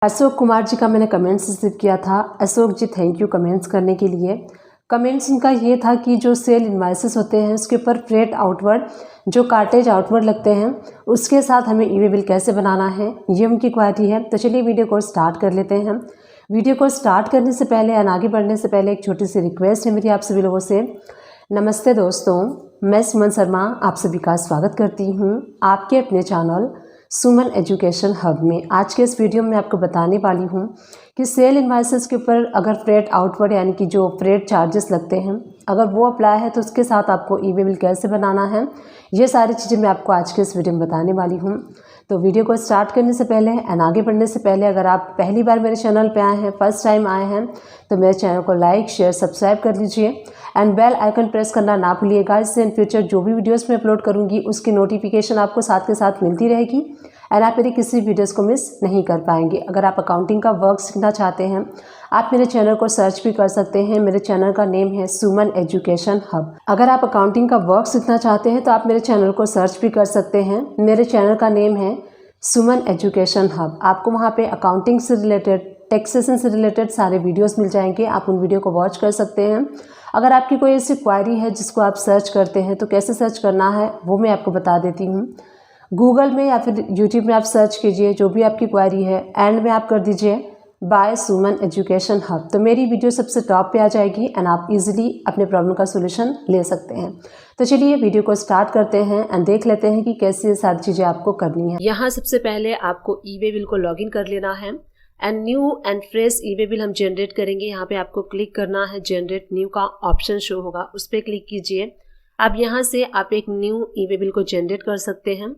अशोक कुमार जी का मैंने comments receive किया था। अशोक जी थैंक यू कमेंट्स करने के लिए। कमेंट्स इनका ये था कि जो सेल इनवाइसेस होते हैं उसके ऊपर फ्रेट आउटवर्ड जो कार्टेज आउटवर्ड लगते हैं उसके साथ हमें ई वे बिल कैसे बनाना है, ये उनकी क्वारी है। तो चलिए वीडियो को स्टार्ट कर लेते हैं। वीडियो को स्टार्ट करने से पहले और आगे बढ़ने से पहले एक छोटी सी रिक्वेस्ट है मेरी आप सभी लोगों से। नमस्ते दोस्तों, मैं सुमन शर्मा आप सभी का स्वागत करती हूँ आपके अपने चैनल सुमन एजुकेशन हब में। आज के इस वीडियो में आपको बताने वाली हूँ कि सेल इनवाइसेस के ऊपर अगर फ्रेट आउटवर्ड यानी कि जो फ्रेट चार्जेस लगते हैं अगर वो अप्लाई है तो उसके साथ आपको ई वे बिल कैसे बनाना है, ये सारी चीज़ें मैं आपको आज के इस वीडियो में बताने वाली हूँ। तो वीडियो को स्टार्ट करने से पहले एंड आगे बढ़ने से पहले अगर आप पहली बार मेरे चैनल पे आए हैं, फर्स्ट टाइम आए हैं, तो मेरे चैनल को लाइक शेयर सब्सक्राइब कर लीजिए एंड बेल आइकन प्रेस करना ना भूलिएगा। इससे इन फ्यूचर जो भी वीडियोस मैं अपलोड करूँगी उसकी नोटिफिकेशन आपको साथ के साथ मिलती रहेगी एंड आप मेरी किसी वीडियोस को मिस नहीं कर पाएंगे। अगर आप अकाउंटिंग का वर्क सीखना चाहते हैं आप मेरे चैनल को सर्च भी कर सकते हैं। मेरे चैनल का नेम है सुमन एजुकेशन हब। अगर आप अकाउंटिंग का वर्क सीखना चाहते हैं तो आप मेरे चैनल को सर्च भी कर सकते हैं। मेरे चैनल का नेम है सुमन एजुकेशन हब। आपको वहाँ पे अकाउंटिंग से रिलेटेड, टैक्सेशन से रिलेटेड सारे वीडियोस मिल जाएंगे, आप उन वीडियो को वॉच कर सकते हैं। अगर आपकी कोई ऐसी क्वारी है जिसको आप सर्च करते हैं तो कैसे सर्च करना है वो मैं आपको बता देती हूँ। गूगल में या फिर यूट्यूब में आप सर्च कीजिए जो भी आपकी क्वारी है, एंड में आप कर दीजिए बाय सुमन एजुकेशन हब, तो मेरी वीडियो सबसे टॉप पे आ जाएगी एंड आप इजीली अपने प्रॉब्लम का सॉल्यूशन ले सकते हैं। तो चलिए वीडियो को स्टार्ट करते हैं एंड देख लेते हैं कि कैसे ये सारी चीज़ें आपको करनी है। यहाँ सबसे पहले आपको ई वे बिल को लॉगिन कर लेना है and new and fresh E way bill हम जनरेट करेंगे। यहाँ पे आपको क्लिक करना है, जनरेट न्यू का ऑप्शन शो होगा, उस पर क्लिक कीजिए। अब यहाँ से आप एक न्यू ई वे बिल को जनरेट कर सकते हैं।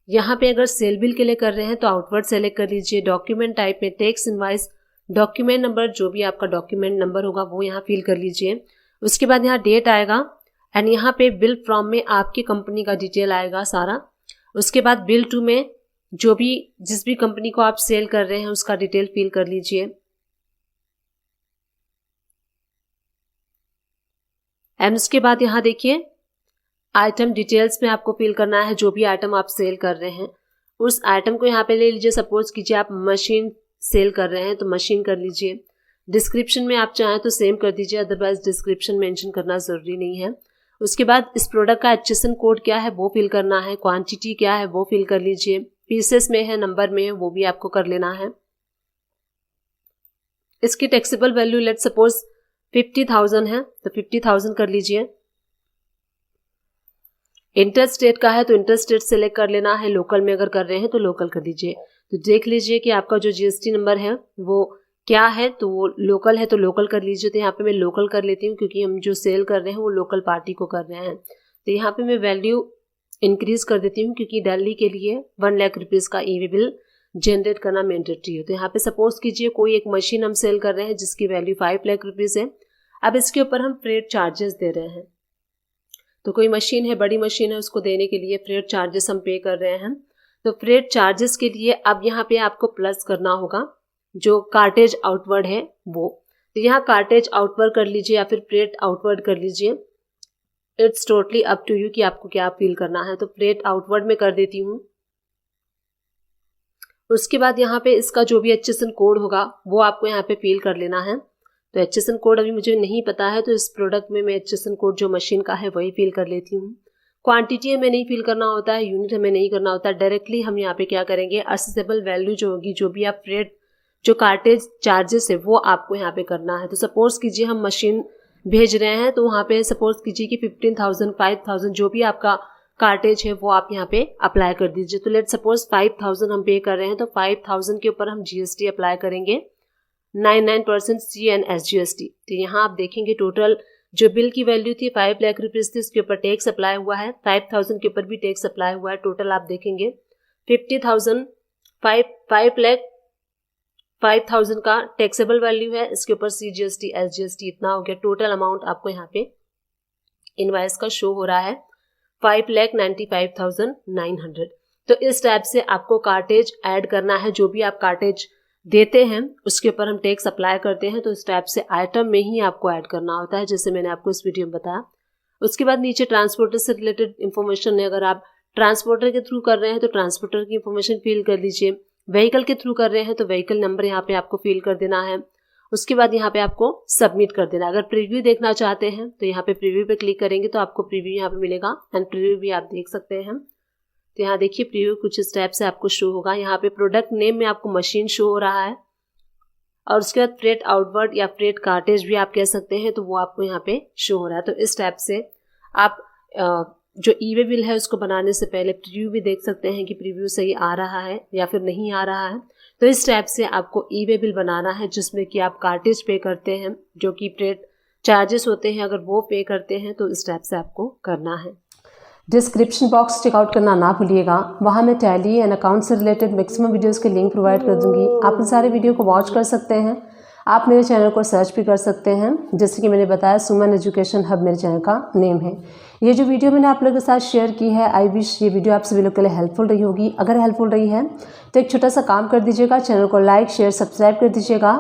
यहाँ पे अगर सेल बिल के लिए कर रहे हैं तो आउटवर्ड सेलेक्ट कर लीजिए। डॉक्यूमेंट टाइप में टैक्स इनवाइस, डॉक्यूमेंट नंबर, जो भी आपका डॉक्यूमेंट नंबर होगा वो यहाँ फिल कर लीजिए। उसके बाद यहाँ डेट आएगा एंड यहाँ पे बिल फ्रॉम में आपकी कंपनी का डिटेल आएगा सारा। उसके बाद बिल टू में जो भी जिस भी कंपनी को आप सेल कर रहे हैं उसका डिटेल फिल कर लीजिए। एंड उसके बाद यहाँ देखिए आइटम डिटेल्स में आपको फिल करना है जो भी आइटम आप सेल कर रहे हैं उस आइटम को यहाँ पे ले लीजिए। सपोज कीजिए आप मशीन सेल कर रहे हैं तो मशीन कर लीजिए। डिस्क्रिप्शन में आप चाहें तो सेम कर दीजिए, अदरवाइज डिस्क्रिप्शन मेंशन करना जरूरी नहीं है। उसके बाद इस प्रोडक्ट का HSN कोड क्या है वो फिल करना है, क्वांटिटी क्या है वो फिल कर लीजिए, पीसेस में है, नंबर में है, वो भी आपको कर लेना है। इसकी टैक्सेबल वैल्यू लेट सपोज 50,000 है तो 50,000 कर लीजिए। इंटर स्टेट का है तो इंटर स्टेट सेलेक्ट कर लेना है, लोकल में अगर कर रहे हैं तो लोकल कर दीजिए। तो देख लीजिए कि आपका जो GST नंबर है वो क्या है, तो वो लोकल है तो लोकल कर लीजिए। तो यहाँ पे मैं लोकल कर लेती हूँ क्योंकि हम जो सेल कर रहे हैं वो लोकल पार्टी को कर रहे हैं। तो यहाँ पे मैं वैल्यू इंक्रीज कर देती हूँ क्योंकि दिल्ली के लिए 1 लाख रुपीज़ का ई वे बिल जनरेट करना मैंडेटरी है। तो यहाँ पे सपोज कीजिए कोई एक मशीन हम सेल कर रहे हैं जिसकी वैल्यू 5 लाख रुपीज़ है। अब इसके ऊपर हम फ्रेट चार्जेस दे रहे हैं, तो कोई मशीन है, बड़ी मशीन है, उसको देने के लिए फ्रेट चार्जेस हम पे कर रहे हैं। तो फ्रेट चार्जेस के लिए अब यहाँ पे आपको प्लस करना होगा जो कार्टेज आउटवर्ड है वो। तो यहाँ कार्टेज आउटवर्ड कर लीजिए या फिर फ्रेट आउटवर्ड कर लीजिए। It's totally up to you कि आपको क्या फील करना है। तो फ्रेट आउटवर्ड में कर देती हूँ। उसके बाद यहाँ पे इसका जो भी HSN कोड होगा वो आपको यहाँ पे फिल कर लेना है। तो HSN कोड अभी मुझे नहीं पता है तो इस प्रोडक्ट में मैं HSN कोड जो मशीन का है वही फिल कर लेती हूँ। क्वांटिटी हमें नहीं फिल करना होता है, यूनिट हमें नहीं करना होता है। डायरेक्टली हम यहाँ पे क्या करेंगे, असेसेबल वैल्यू जो होगी, जो भी आप फ्रेट जो कार्टेज चार्जेस है वो आपको यहाँ पे करना है। तो सपोज कीजिए हम मशीन भेज रहे हैं तो वहाँ पे सपोज कीजिए कि 15,000 5,000 जो भी आपका कार्टेज है वो आप यहाँ पे अप्लाई कर दीजिए। तो लेट सपोज 5,000 हम पे कर रहे हैं तो 5,000 के ऊपर हम GST अप्लाई करेंगे 99% CN/SGST। तो यहाँ आप देखेंगे टोटल जो बिल की वैल्यू थी 5 लाख रुपीज़ थी, उसके ऊपर टैक्स अप्लाई हुआ है, 5,000 के ऊपर भी टैक्स अप्लाई हुआ है। टोटल आप देखेंगे 50,000 5,000 का टैक्सेबल वैल्यू है, इसके ऊपर CGST SGST इतना हो गया। टोटल अमाउंट आपको यहाँ पे इनवाइस का शो हो रहा है 5,95,900। तो इस टाइप से आपको कार्टेज ऐड करना है। जो भी आप कार्टेज देते हैं उसके ऊपर हम टैक्स अप्लाई करते हैं, तो इस टाइप से आइटम में ही आपको ऐड करना होता है, जैसे मैंने आपको इस वीडियो में बताया। उसके बाद नीचे ट्रांसपोर्टर से रिलेटेड इन्फॉर्मेशन है, अगर आप ट्रांसपोर्टर के थ्रू कर रहे हैं तो ट्रांसपोर्टर की इन्फॉर्मेशन फिल कर लीजिए। व्हीकल के थ्रू कर रहे हैं तो व्हीकल नंबर यहाँ पे आपको फिल कर देना है। उसके बाद यहाँ पे आपको सबमिट कर देना। अगर प्रीव्यू देखना चाहते हैं तो यहाँ पे प्रीव्यू पे क्लिक करेंगे तो आपको प्रीव्यू यहाँ पे मिलेगा एंड प्रीव्यू भी आप देख सकते हैं। तो यहाँ देखिए प्रीव्यू कुछ स्टेप से आपको शो होगा। यहाँ पे प्रोडक्ट नेम में आपको मशीन शो हो रहा है और उसके बाद फ्रेट आउटवर्ड या फ्रेट कार्टेज भी आप कह सकते हैं, तो वो आपको यहाँ पे शो हो रहा है। तो इस टाइप से आप जो ई-वे बिल है उसको बनाने से पहले प्रीव्यू भी देख सकते हैं कि प्रीव्यू सही आ रहा है या फिर नहीं आ रहा है। तो इस टाइप से आपको ई-वे बिल बनाना है जिसमें कि आप कार्टेज पे करते हैं, जो कि फ्रेट चार्जेस होते हैं, अगर वो पे करते हैं तो इस टाइप से आपको करना है। डिस्क्रिप्शन बॉक्स चेकआउट करना ना भूलिएगा, वहाँ मैं टैली एंड अकाउंट से रिलेटेड मैक्सिमम वीडियोस के लिंक प्रोवाइड कर दूंगी। आप उन सारे वीडियो को वॉच कर सकते हैं। आप मेरे चैनल को सर्च भी कर सकते हैं, जैसे कि मैंने बताया सुमन एजुकेशन हब मेरे चैनल का नेम है। ये जो वीडियो मैंने आप लोगों के साथ शेयर की है, आई विश ये वीडियो आप सभी लोग के लिए हेल्पफुल रही होगी। अगर हेल्पफुल रही है तो एक छोटा सा काम कर दीजिएगा, चैनल को लाइक शेयर सब्सक्राइब कर दीजिएगा।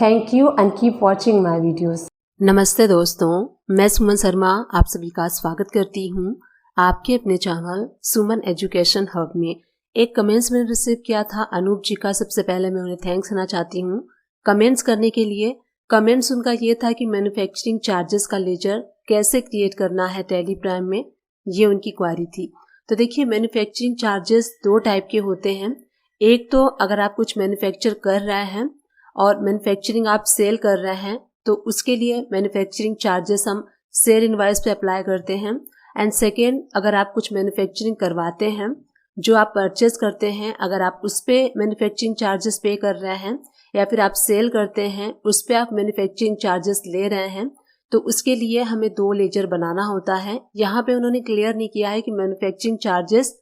Thank you and keep watching my videos. नमस्ते दोस्तों, मैं सुमन शर्मा आप सभी का स्वागत करती हूँ आपके अपने चैनल सुमन एजुकेशन हब में। एक कमेंट्स मैंने रिसीव किया था अनूप जी का। सबसे पहले मैं उन्हें थैंक्स करना चाहती हूँ कमेंट्स करने के लिए। कमेंट्स उनका ये था कि मैन्युफैक्चरिंग चार्जेस का लेजर कैसे क्रिएट करना है टैली प्राइम में, ये उनकी क्वारी थी। तो देखिए मैन्युफैक्चरिंग चार्जेस दो टाइप के होते हैं। एक तो अगर आप कुछ मैन्युफैक्चर कर रहे हैं और मैन्युफैक्चरिंग आप सेल कर रहे हैं तो उसके लिए मैन्युफैक्चरिंग चार्जेस हम सेल इनवॉइस पे अप्लाई करते हैं। एंड सेकेंड, अगर आप कुछ मैन्युफैक्चरिंग करवाते हैं, जो आप परचेज करते हैं, अगर आप उस पर मैन्युफैक्चरिंग चार्जेस पे कर रहे हैं या फिर आप सेल करते हैं उस पर आप मैन्युफैक्चरिंग चार्जेस ले रहे हैं, तो उसके लिए हमें दो लेजर बनाना होता है। यहाँ पे उन्होंने क्लियर नहीं किया है कि मैन्युफैक्चरिंग चार्जेस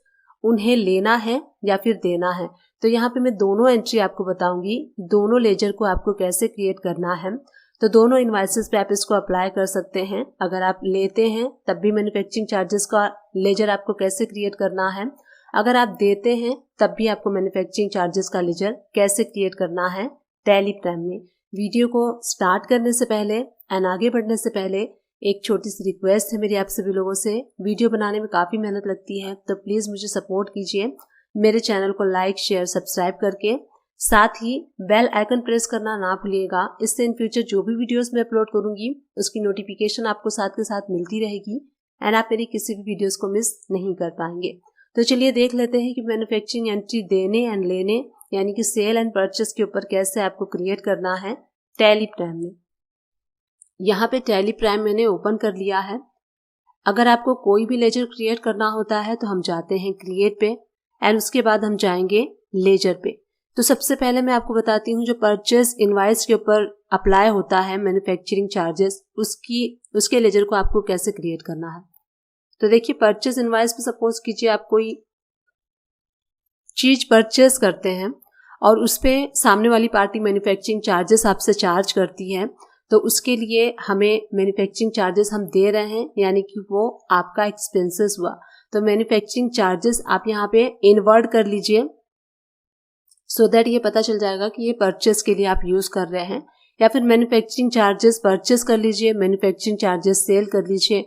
उन्हें लेना है या फिर देना है। तो यहाँ पे मैं दोनों एंट्री आपको बताऊंगी, दोनों लेजर को आपको कैसे क्रिएट करना है। तो दोनों इनवॉइसेस पे आप इसको अप्लाई कर सकते हैं। अगर आप लेते हैं तब भी मैन्युफैक्चरिंग चार्जेस का लेजर आपको कैसे क्रिएट करना है, अगर आप देते हैं तब भी आपको मैन्युफैक्चरिंग चार्जेस का लेजर कैसे क्रिएट करना है टैली प्राइम में। वीडियो को स्टार्ट करने से पहले एंड आगे बढ़ने से पहले एक छोटी सी रिक्वेस्ट है मेरी आप सभी लोगों से। वीडियो बनाने में काफ़ी मेहनत लगती है, तो प्लीज़ मुझे सपोर्ट कीजिए मेरे चैनल को लाइक शेयर सब्सक्राइब करके। साथ ही बेल आइकन प्रेस करना ना भूलिएगा, इससे इन फ्यूचर जो भी वीडियोस मैं अपलोड करूंगी उसकी नोटिफिकेशन आपको साथ के साथ मिलती रहेगी एंड आप मेरी किसी भी वीडियोस को मिस नहीं कर पाएंगे। तो चलिए देख लेते हैं कि मैन्युफैक्चरिंग एंट्री देने एंड लेने यानी कि सेल एंड परचेस के ऊपर कैसे आपको क्रिएट करना है टैली प्राइम में। यहाँ पे टैली प्राइम मैंने ओपन कर लिया है। अगर आपको कोई भी लेजर क्रिएट करना होता है तो हम जाते हैं क्रिएट पे एंड उसके बाद हम जाएंगे लेजर पे। तो सबसे पहले मैं आपको बताती हूँ जो परचेस इनवॉइस के ऊपर अप्लाई होता है मैन्युफैक्चरिंग चार्जेस, उसके लेजर को आपको कैसे क्रिएट करना है। तो देखिए परचेस इनवॉइस पे सपोज कीजिए आप कोई चीज परचेस करते हैं और उस पर सामने वाली पार्टी मैन्युफैक्चरिंग चार्जेस आपसे चार्ज करती है, तो उसके लिए हमें मैन्युफैक्चरिंग चार्जेस हम दे रहे हैं यानी कि वो आपका एक्सपेंसेस हुआ। तो मैन्युफैक्चरिंग चार्जेस आप यहाँ पे इनवर्ट कर लीजिए सो दैट ये पता चल जाएगा कि ये परचेस के लिए आप यूज कर रहे हैं, या फिर मैन्युफैक्चरिंग चार्जेस परचेस कर लीजिए, मैन्युफैक्चरिंग चार्जेस सेल कर लीजिए।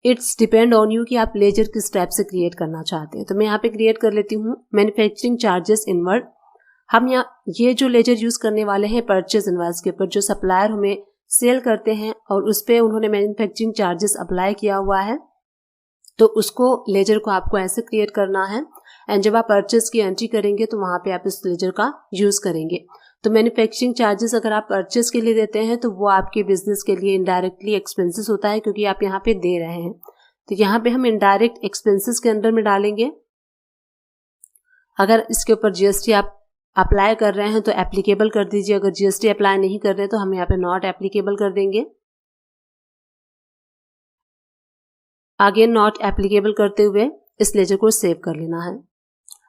इट्स डिपेंड ऑन यू कि आप लेजर किस टाइप से क्रिएट करना चाहते हैं। तो मैं यहाँ पे क्रिएट कर लेती हूँ मैन्युफैक्चरिंग चार्जेस इनवर्ट। हम यहाँ ये जो लेजर यूज करने वाले हैं परचेस इनवॉइस के ऊपर, जो सप्लायर हमें सेल करते हैं और उस पर उन्होंने मैन्युफैक्चरिंग चार्जेस अप्लाई किया हुआ है, तो उसको लेजर को आपको ऐसे क्रिएट करना है एंड जब आप परचेस की एंट्री करेंगे तो वहाँ पे आप इस लेजर का यूज करेंगे। तो मैन्युफैक्चरिंग चार्जेस अगर आप परचेस के लिए देते हैं तो वो आपके बिजनेस के लिए इनडायरेक्टली एक्सपेंसेस होता है क्योंकि आप यहाँ पे दे रहे हैं। तो यहाँ पे हम इनडायरेक्ट एक्सपेंसेस के अंडर में डालेंगे। अगर इसके ऊपर जीएसटी आप अप्लाई कर रहे हैं तो एप्लीकेबल कर दीजिए, अगर जीएसटी अप्लाई नहीं कर रहे तो हम यहाँ पे नॉट एप्लीकेबल कर देंगे। आगे नॉट एप्लीकेबल करते हुए इस लेजर को सेव कर लेना है।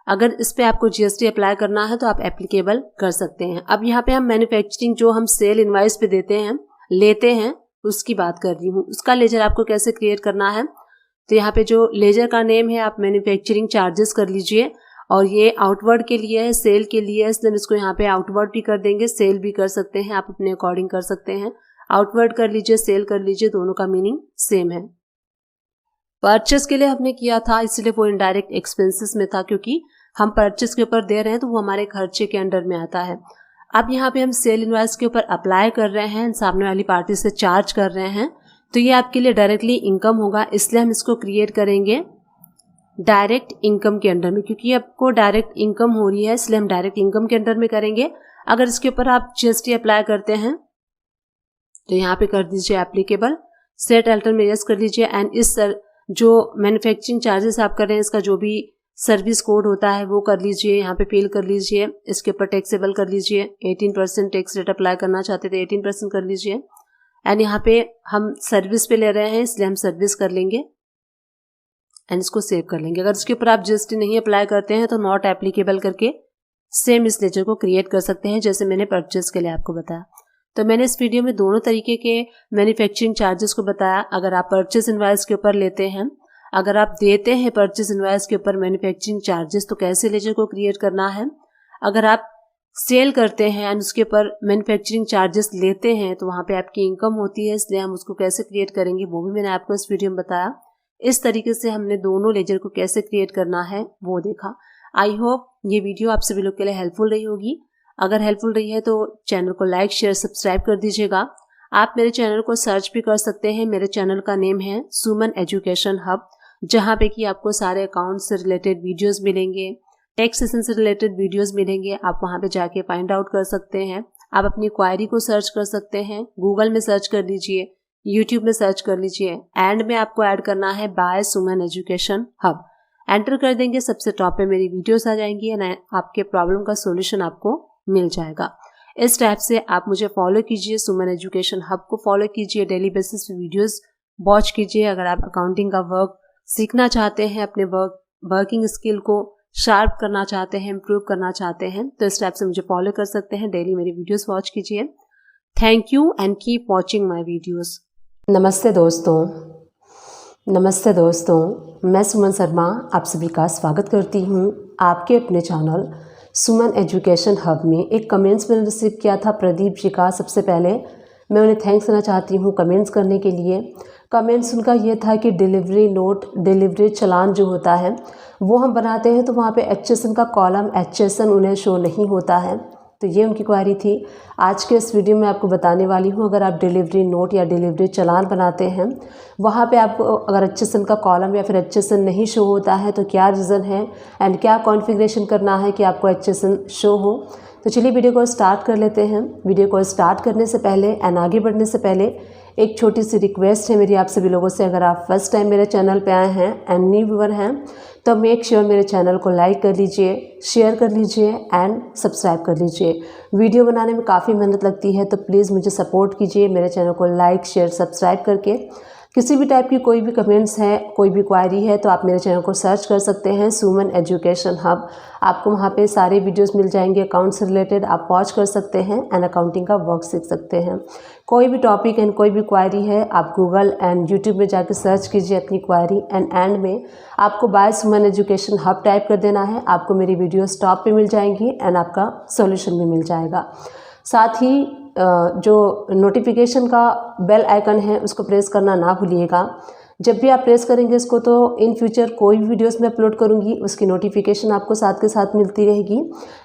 अगर इस पे आपको जीएसटी अप्लाई करना है तो आप एप्लीकेबल कर सकते हैं। अब यहाँ पे हम मैन्युफैक्चरिंग जो हम सेल इनवॉइस पे देते हैं लेते हैं उसकी बात कर रही हूँ, उसका लेजर आपको कैसे क्रिएट करना है। तो यहाँ पे जो लेजर का नेम है आप मैन्युफैक्चरिंग चार्जेस कर लीजिए और ये आउटवर्ड के लिए है, सेल के लिए है, इसलिए इसको यहाँ पे आउटवर्ड भी कर देंगे, सेल भी कर सकते हैं, आप अपने अकॉर्डिंग कर सकते हैं। आउटवर्ड कर लीजिए, सेल कर लीजिए, दोनों का मीनिंग सेम है। परचेस के लिए हमने किया था इसलिए वो इनडायरेक्ट एक्सपेंसेस में था क्योंकि हम परचेस के ऊपर दे रहे हैं तो वो हमारे खर्चे के अंडर में आता है। अब यहाँ पे हम सेल इनवॉइस के ऊपर अप्लाई कर रहे हैं, सामने वाली पार्टी से चार्ज कर रहे हैं, तो ये आपके लिए डायरेक्टली इनकम होगा, इसलिए हम इसको क्रिएट करेंगे डायरेक्ट इनकम के अंडर में, क्योंकि आपको डायरेक्ट इनकम हो रही है इसलिए हम डायरेक्ट इनकम के अंडर में करेंगे। अगर इसके ऊपर आप जीएसटी अप्लाई करते हैं तो यहाँ पे कर दीजिए एप्लीकेबल, सेट अल्टर में यस कर लीजिए एंड इस जो मैन्युफैक्चरिंग चार्जेस आप कर रहे हैं इसका जो भी सर्विस कोड होता है वो कर लीजिए, यहाँ पे फिल कर लीजिए, इसके ऊपर टैक्सेबल कर लीजिए, 18% टैक्स रेट अप्लाई करना चाहते थे 18% कर लीजिए एंड यहाँ पे हम सर्विस पे ले रहे हैं इसलिए हम सर्विस कर लेंगे एंड इसको सेव कर लेंगे। अगर इसके ऊपर आप जीएसटी नहीं अप्लाई करते हैं तो नॉट एप्लीकेबल करके सेम इस लेजर को क्रिएट कर सकते हैं जैसे मैंने परचेस के लिए आपको बताया। तो मैंने इस वीडियो में दोनों तरीके के मैन्युफैक्चरिंग चार्जेस को बताया। अगर आप परचेस इनवॉइस के ऊपर लेते हैं, अगर आप देते हैं परचेस इनवॉइस के ऊपर मैन्युफैक्चरिंग चार्जेस तो कैसे लेजर को क्रिएट करना है, अगर आप सेल करते हैं एंड उसके ऊपर मैन्युफैक्चरिंग चार्जेस लेते हैं तो वहाँ पे आपकी इनकम होती है, इसलिए हम उसको कैसे क्रिएट करेंगे वो भी मैंने आपको इस वीडियो में बताया। इस तरीके से हमने दोनों लेजर को कैसे क्रिएट करना है वो देखा। आई होप ये वीडियो आप सभी लोग के लिए हेल्पफुल रही होगी। अगर हेल्पफुल रही है तो चैनल को लाइक शेयर सब्सक्राइब कर दीजिएगा। आप मेरे चैनल को सर्च भी कर सकते हैं, मेरे चैनल का नेम है सुमन एजुकेशन हब, जहाँ पे कि आपको सारे अकाउंट से रिलेटेड वीडियोस मिलेंगे, टैक्स सेशन से रिलेटेड वीडियोस मिलेंगे, आप वहाँ पे जाके फाइंड आउट कर सकते हैं। आप अपनी क्वायरी को सर्च कर सकते हैं, गूगल में सर्च कर लीजिए, यूट्यूब में सर्च कर लीजिए, एंड में आपको ऐड करना है बाय सुमन एजुकेशन हब। एंटर कर देंगे, सबसे टॉप पे मेरी वीडियोस आ जाएंगी एंड आपके प्रॉब्लम का सोल्यूशन आपको मिल जाएगा। इस टाइप से आप मुझे फॉलो कीजिए, सुमन एजुकेशन हब को फॉलो कीजिए, डेली बेसिस पे वीडियोस वॉच कीजिए। अगर आप अकाउंटिंग का वर्क सीखना चाहते हैं, अपने वर्किंग स्किल को शार्प करना चाहते हैं, इम्प्रूव करना चाहते हैं, तो इस टाइप से मुझे फॉलो कर सकते हैं। डेली मेरी वीडियोस वॉच कीजिए। Thank you and keep watching my videos. नमस्ते दोस्तों, मैं सुमन शर्मा आप सभी का स्वागत करती हूँ आपके अपने चैनल सुमन एजुकेशन हब में। एक कमेंट्स मैंने रिसीव किया था प्रदीप जी का। सबसे पहले मैं उन्हें थैंक्स करना चाहती हूँ कमेंट्स करने के लिए। कमेंट्स उनका ये था कि डिलीवरी नोट, डिलीवरी चालान जो होता है वो हम बनाते हैं तो वहाँ पे HSN का कॉलम HSN उन्हें शो नहीं होता है, तो ये उनकी क्वारी थी। आज के इस वीडियो में आपको बताने वाली हूँ, अगर आप डिलीवरी नोट या डिलीवरी चालान बनाते हैं, वहाँ पे आपको अगर HSN का कॉलम या फिर HSN नहीं शो होता है तो क्या रीज़न है एंड क्या कॉन्फ़िगरेशन करना है कि आपको HSN शो हो। तो चलिए वीडियो को स्टार्ट कर लेते हैं। वीडियो को स्टार्ट करने से पहले एंड आगे बढ़ने से पहले एक छोटी सी रिक्वेस्ट है मेरी आप सभी लोगों से। अगर आप फर्स्ट टाइम मेरे चैनल पे आए हैं एंड न्यू व्यूअर हैं तो मेक श्योर मेरे चैनल को लाइक कर लीजिए, शेयर कर लीजिए एंड सब्सक्राइब कर लीजिए। वीडियो बनाने में काफ़ी मेहनत लगती है तो प्लीज़ मुझे सपोर्ट कीजिए, मेरे चैनल को लाइक शेयर सब्सक्राइब करके। किसी भी टाइप की कोई भी कमेंट्स है, कोई भी क्वायरी है तो आप मेरे चैनल को सर्च कर सकते हैं सुमन एजुकेशन हब। आपको वहाँ पे सारे वीडियोस मिल जाएंगे अकाउंट से रिलेटेड, आप वॉच कर सकते हैं एंड अकाउंटिंग का वर्क सीख सकते हैं। कोई भी टॉपिक एंड कोई भी क्वायरी है आप गूगल एंड यूट्यूब में जाकर सर्च कीजिए अपनी क्वायरी एंड में आपको बाय सुमन एजुकेशन हब टाइप कर देना है। आपको मेरी वीडियोस टॉप पे मिल जाएंगी एंड आपका सोल्यूशन भी मिल जाएगा। साथ ही जो नोटिफिकेशन का बेल आइकन है उसको प्रेस करना ना भूलिएगा। जब भी आप प्रेस करेंगे इसको तो इन फ्यूचर कोई भी वीडियोस मैं अपलोड करूंगी उसकी नोटिफिकेशन आपको साथ के साथ मिलती रहेगी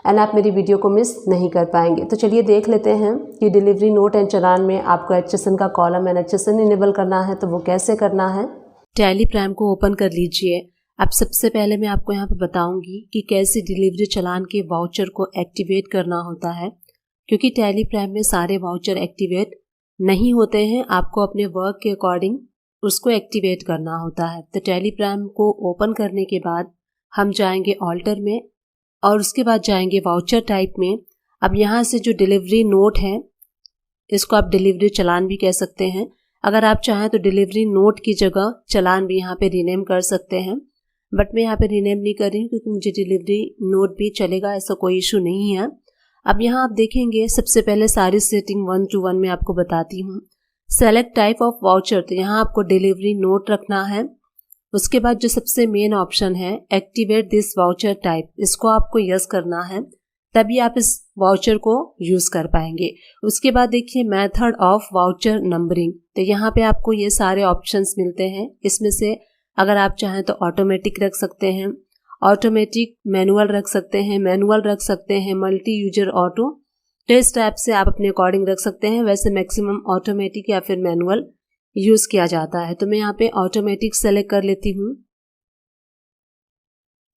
एंड आप मेरी वीडियो को मिस नहीं कर पाएंगे। तो चलिए देख लेते हैं कि डिलीवरी नोट एंड चालान में आपको HSN का कॉलम एंड HSN इनेबल करना है तो वो कैसे करना है। टैली प्राइम को ओपन कर लीजिए। अब सबसे पहले मैं आपको यहाँ पे बताऊंगी कि कैसे डिलीवरी चालान के वाउचर को एक्टिवेट करना होता है, क्योंकि टैली प्राइम में सारे वाउचर एक्टिवेट नहीं होते हैं। आपको अपने वर्क के अकॉर्डिंग उसको एक्टिवेट करना होता है। तो टैली प्राइम को ओपन करने के बाद हम जाएंगे ऑल्टर में और उसके बाद जाएंगे वाउचर टाइप में। अब यहाँ से जो डिलीवरी नोट है इसको आप डिलीवरी चालान भी कह सकते हैं। अगर आप चाहें तो डिलीवरी नोट की जगह चालान भी यहाँ पे रीनेम कर सकते हैं, बट मैं यहाँ पे रीनेम नहीं कर रही हूँ क्योंकि मुझे डिलीवरी नोट भी चलेगा, ऐसा कोई इशू नहीं है। अब यहाँ आप देखेंगे सबसे पहले सारी सेटिंग 1 to 1 में आपको बताती हूँ। सेलेक्ट टाइप ऑफ वाउचर, तो यहाँ आपको डिलीवरी नोट रखना है। उसके बाद जो सबसे मेन ऑप्शन है एक्टिवेट दिस वाउचर टाइप, इसको आपको यस करना है, तभी आप इस वाउचर को यूज कर पाएंगे। उसके बाद देखिए मेथड ऑफ वाउचर नंबरिंग, तो यहाँ पे आपको ये सारे ऑप्शंस मिलते हैं। इसमें से अगर आप चाहें तो ऑटोमेटिक रख सकते हैं ऑटोमेटिक मैनुअल रख सकते हैं, मैनुअल रख सकते हैं, मल्टी यूजर ऑटो। तो इस टाइप से आप अपने अकॉर्डिंग रख सकते हैं। वैसे मैक्सिमम ऑटोमेटिक या फिर मैनुअल यूज़ किया जाता है। तो मैं यहाँ पे ऑटोमेटिक सेलेक्ट कर लेती हूँ।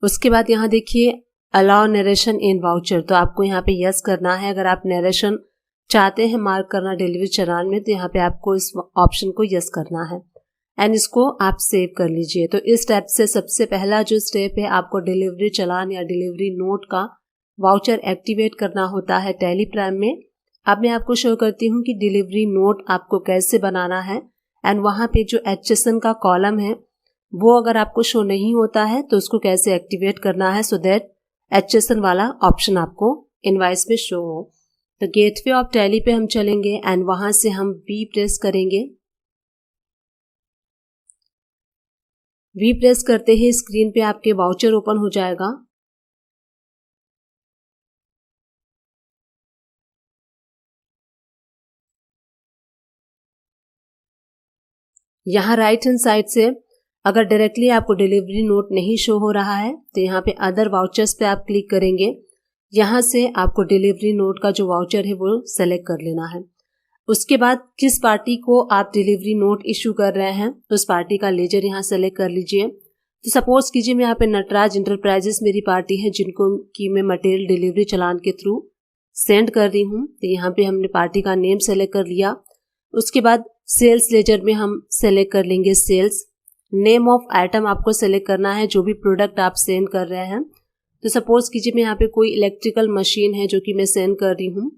उसके बाद यहाँ देखिए अलाउ नरेशन इन वाउचर, तो आपको यहाँ पे यस करना है। अगर आप नरेशन चाहते हैं मार्क करना डिलीवरी चालान में, तो यहाँ पे आपको इस ऑप्शन को यस करना है एंड इसको आप सेव कर लीजिए। तो इस स्टेप से सबसे पहला जो स्टेप है, आपको डिलीवरी चालान या डिलीवरी नोट का वाउचर एक्टिवेट करना होता है टैली प्राइम में। अब मैं आपको शो करती हूँ कि डिलीवरी नोट आपको कैसे बनाना है एंड वहाँ पे जो HSN का कॉलम है वो अगर आपको शो नहीं होता है तो उसको कैसे एक्टिवेट करना है, सो दैट HSN वाला ऑप्शन आपको इनवाइस में शो हो। तो गेटवे ऑफ टैली पे हम चलेंगे एंड वहाँ से हम वी प्रेस करेंगे। वी प्रेस करते ही स्क्रीन पे आपके वाउचर ओपन हो जाएगा। यहाँ राइट हैंड साइड से अगर डायरेक्टली आपको डिलीवरी नोट नहीं शो हो रहा है तो यहाँ पे अदर वाउचर्स पे आप क्लिक करेंगे। यहाँ से आपको डिलीवरी नोट का जो वाउचर है वो सेलेक्ट कर लेना है। उसके बाद किस पार्टी को आप डिलीवरी नोट इशू कर रहे हैं उस पार्टी का लेजर यहाँ सेलेक्ट कर लीजिए। तो सपोज कीजिए मैं यहाँ पे नटराज इंटरप्राइजेस मेरी पार्टी है जिनको कि मैं मटेरियल डिलीवरी चालान के थ्रू सेंड कर रही हूँ। तो यहाँ पे हमने पार्टी का नेम सेलेक्ट कर लिया। उसके बाद सेल्स लेजर में हम सेलेक्ट कर लेंगे सेल्स। नेम ऑफ आइटम आपको सेलेक्ट करना है जो भी प्रोडक्ट आप सेंड कर रहे हैं। तो सपोज कीजिए मैं यहाँ पे कोई इलेक्ट्रिकल मशीन है जो कि मैं सेंड कर रही हूँ।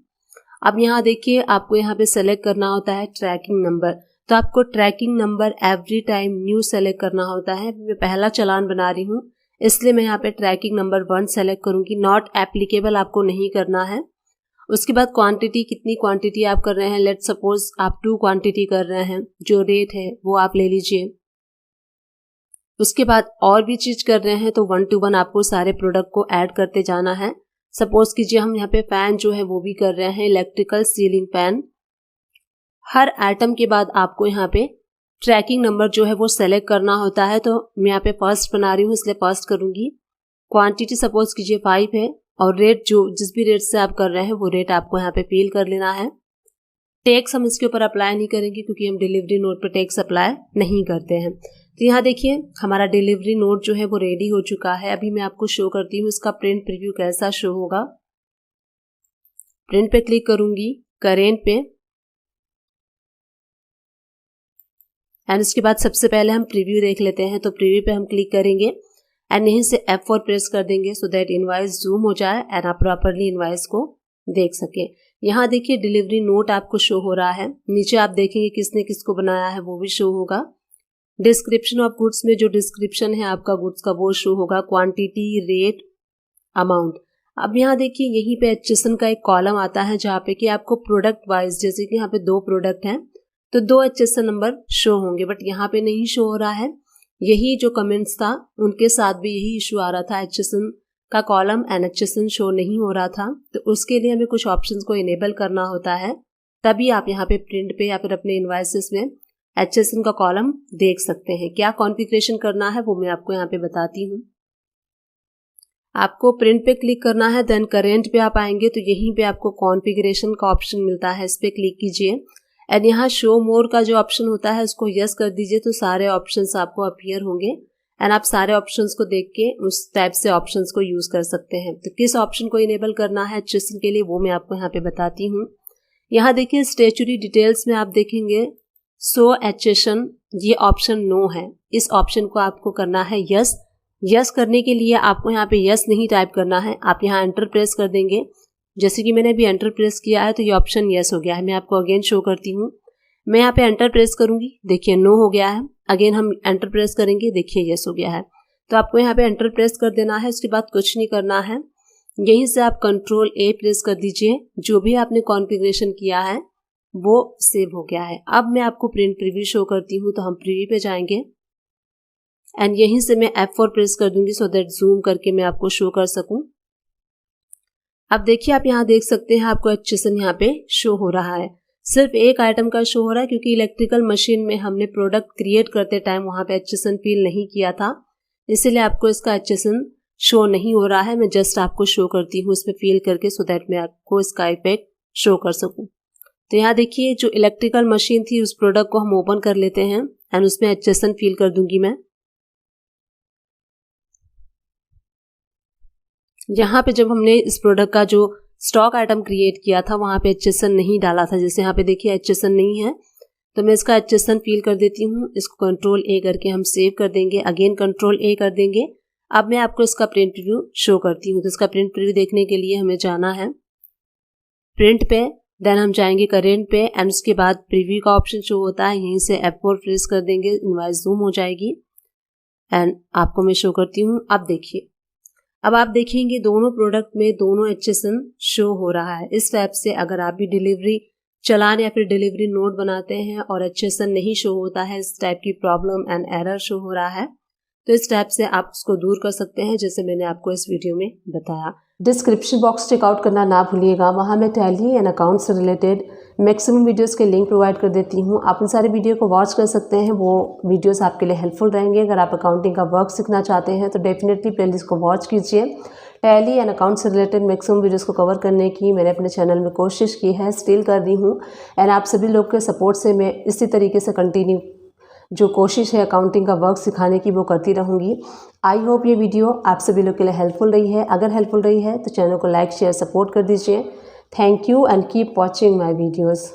अब यहाँ देखिए आपको यहाँ पे सेलेक्ट करना होता है ट्रैकिंग नंबर। तो आपको tracking number every time new select करना होता है। मैं पहला चालान बना रही हूँ इसलिए मैं यहाँ पे ट्रैकिंग नंबर 1 सेलेक्ट करूँगी। नॉट एप्लीकेबल आपको नहीं करना है। उसके बाद क्वांटिटी, कितनी क्वांटिटी आप कर रहे हैं, लेट सपोज आप 2 क्वांटिटी कर रहे हैं, जो रेट है वो आप ले लीजिए। उसके बाद और भी चीज कर रहे हैं तो 1 to 1 आपको सारे प्रोडक्ट को ऐड करते जाना है। सपोज कीजिए हम यहाँ पे फैन जो है वो भी कर रहे हैं, इलेक्ट्रिकल सीलिंग फैन। हर आइटम के बाद आपको यहाँ पे ट्रैकिंग नंबर जो है वो सेलेक्ट करना होता है। तो मैं यहाँ पे फर्स्ट बना रही हूँ इसलिए फर्स्ट करूंगी। क्वांटिटी सपोज कीजिए 5 है और रेट जो जिस भी रेट से आप कर रहे हैं वो रेट आपको यहाँ पे फिल कर लेना है। टैक्स हम इसके ऊपर अप्लाई नहीं करेंगे क्योंकि हम डिलीवरी नोट पे टैक्स अप्लाई नहीं करते हैं। तो यहाँ देखिए हमारा डिलीवरी नोट जो है वो रेडी हो चुका है। अभी मैं आपको शो करती हूँ इसका प्रिंट प्रीव्यू कैसा शो होगा। प्रिंट पे क्लिक करूंगी, करेंट पे, एंड उसके बाद सबसे पहले हम प्रीव्यू देख लेते हैं। तो प्रीव्यू पे हम क्लिक करेंगे एंड यहीं से F4 प्रेस कर देंगे सो दैट इनवाइस जूम हो जाए एंड आप प्रॉपरली इनवाइस को देख सकें। यहाँ देखिए डिलीवरी नोट आपको शो हो रहा है। नीचे आप देखेंगे किसने किसको बनाया है वो भी शो होगा। डिस्क्रिप्शन ऑफ गुड्स में जो डिस्क्रिप्शन है आपका गुड्स का वो शो होगा। Quantity, rate, amount. अब यहाँ देखिए यहीं पे HSN का एक कॉलम आता है जहाँ पे कि आपको प्रोडक्ट वाइज, जैसे कि यहाँ पे 2 प्रोडक्ट हैं तो 2 HSN नंबर शो होंगे, बट यहाँ पे नहीं शो हो रहा है। यही जो कमेंट्स था उनके साथ भी यही इशू आ रहा था, HSN का कॉलम एंड HSN शो नहीं हो रहा था। तो उसके लिए हमें कुछ ऑप्शंस को इनेबल करना होता है, तभी आप यहाँ पे प्रिंट पे या फिर अपने इनवाइसेस में HSN का कॉलम देख सकते हैं। क्या कॉन्फ़िगरेशन करना है वो मैं आपको यहाँ पे बताती हूँ। आपको प्रिंट पे क्लिक करना है, देन करेंट पे आप आएंगे तो यहीं पे आपको कॉन्फ़िगरेशन का ऑप्शन मिलता है, इस पे क्लिक कीजिए एंड यहाँ शो मोर का जो ऑप्शन होता है उसको यस कर दीजिए। तो सारे ऑप्शंस आपको अपीयर होंगे एंड आप सारे ऑप्शंस को देख के उस टाइप से ऑप्शंस को यूज कर सकते हैं। तो किस ऑप्शन को इनेबल करना है HSN के लिए वो मैं आपको यहाँ पे बताती हूँ। यहाँ देखिए स्टैट्यूटरी डिटेल्स में आप देखेंगे सो HSN, ये ऑप्शन नो है। इस ऑप्शन को आपको करना है यस। यस करने के लिए आपको यहाँ पे यस नहीं टाइप करना है, आप यहाँ एंटर प्रेस कर देंगे। जैसे कि मैंने अभी एंटर प्रेस किया है तो ये ऑप्शन यस हो गया है। मैं आपको अगेन शो करती हूँ। मैं यहाँ पे एंटर प्रेस करूंगी, देखिए नो हो गया है। अगेन हम एंटर प्रेस करेंगे, देखिए यस हो गया है। तो आपको यहाँ पे एंटर प्रेस कर देना है, उसके बाद कुछ नहीं करना है। यहीं से आप कंट्रोल A प्रेस कर दीजिए। जो भी आपने कॉन्फ़िगरेशन किया है वो सेव हो गया है। अब मैं आपको प्रिंट प्रीव्यू शो करती हूँ। तो हम प्रीव्यू पे जाएंगे एंड यहीं से मैं F4 प्रेस कर दूंगी सो दैट जूम करके मैं आपको शो कर सकूं। अब देखिए आप यहाँ देख सकते हैं आपको HSN यहाँ पे शो हो रहा है। सिर्फ एक आइटम का शो हो रहा है क्योंकि इलेक्ट्रिकल मशीन में हमने प्रोडक्ट क्रिएट करते टाइम वहाँ पे HSN फिल नहीं किया था, इसीलिए आपको इसका HSN शो नहीं हो रहा है। मैं जस्ट आपको शो करती हूँ इसमें फील करके, सो दैट मैं आपको इसका इफेक्ट शो कर सकूँ। तो यहाँ देखिए जो इलेक्ट्रिकल मशीन थी उस प्रोडक्ट को हम ओपन कर लेते हैं एंड उसमें HSN फील कर दूंगी मैं। यहाँ पे जब हमने इस प्रोडक्ट का जो स्टॉक आइटम क्रिएट किया था वहाँ पे HSN नहीं डाला था, जैसे यहाँ पे देखिए HSN नहीं है, तो मैं इसका HSN फील कर देती हूँ। इसको कंट्रोल A करके हम सेव कर देंगे, अगेन कंट्रोल A कर देंगे। अब मैं आपको इसका प्रिंट प्रीव्यू शो करती हूँ। तो इसका प्रिंट प्रीव्यू देखने के लिए हमें जाना है प्रिंट पे, देन हम जाएंगे करेंट पे एंड उसके बाद प्रीव्यू का ऑप्शन शो होता है, यहीं से F4 प्रेस कर देंगे, इनवॉइस जूम हो जाएगी एंड आपको मैं शो करती हूँ। अब देखिए, अब आप देखेंगे दोनों प्रोडक्ट में दोनों HSN शो हो रहा है। इस टाइप से अगर आप भी डिलीवरी चलान या फिर डिलीवरी नोट बनाते हैं और HSN नहीं शो होता है, इस टाइप की प्रॉब्लम एंड एरर शो हो रहा है, तो इस टाइप से आप उसको दूर कर सकते हैं, जैसे मैंने आपको इस वीडियो में बताया। डिस्क्रिप्शन बॉक्स चेकआउट करना ना भूलिएगा, वहाँ मैं टैली एंड अकाउंट से रिलेटेड मैक्सिमम वीडियोस के लिंक प्रोवाइड कर देती हूँ। आप उन सारे वीडियो को वॉच कर सकते हैं, वो वीडियोस आपके लिए हेल्पफुल रहेंगे। अगर आप अकाउंटिंग का वर्क सीखना चाहते हैं तो डेफिनेटली प्लेलिस्ट को वॉच कीजिए। टैली एंड अकाउंट से रिलेटेड मैक्सिमम वीडियोस को कवर करने की मैंने अपने चैनल में कोशिश की है, स्टिल कर रही हूँ एंड आप सभी लोग के सपोर्ट से मैं इसी तरीके से कंटिन्यू जो कोशिश है अकाउंटिंग का वर्क सिखाने की वो करती रहूँगी। आई होप ये वीडियो आप सभी लोग के लिए हेल्पफुल रही है। अगर हेल्पफुल रही है तो चैनल को लाइक शेयर सपोर्ट कर दीजिए। Thank you and keep watching my videos.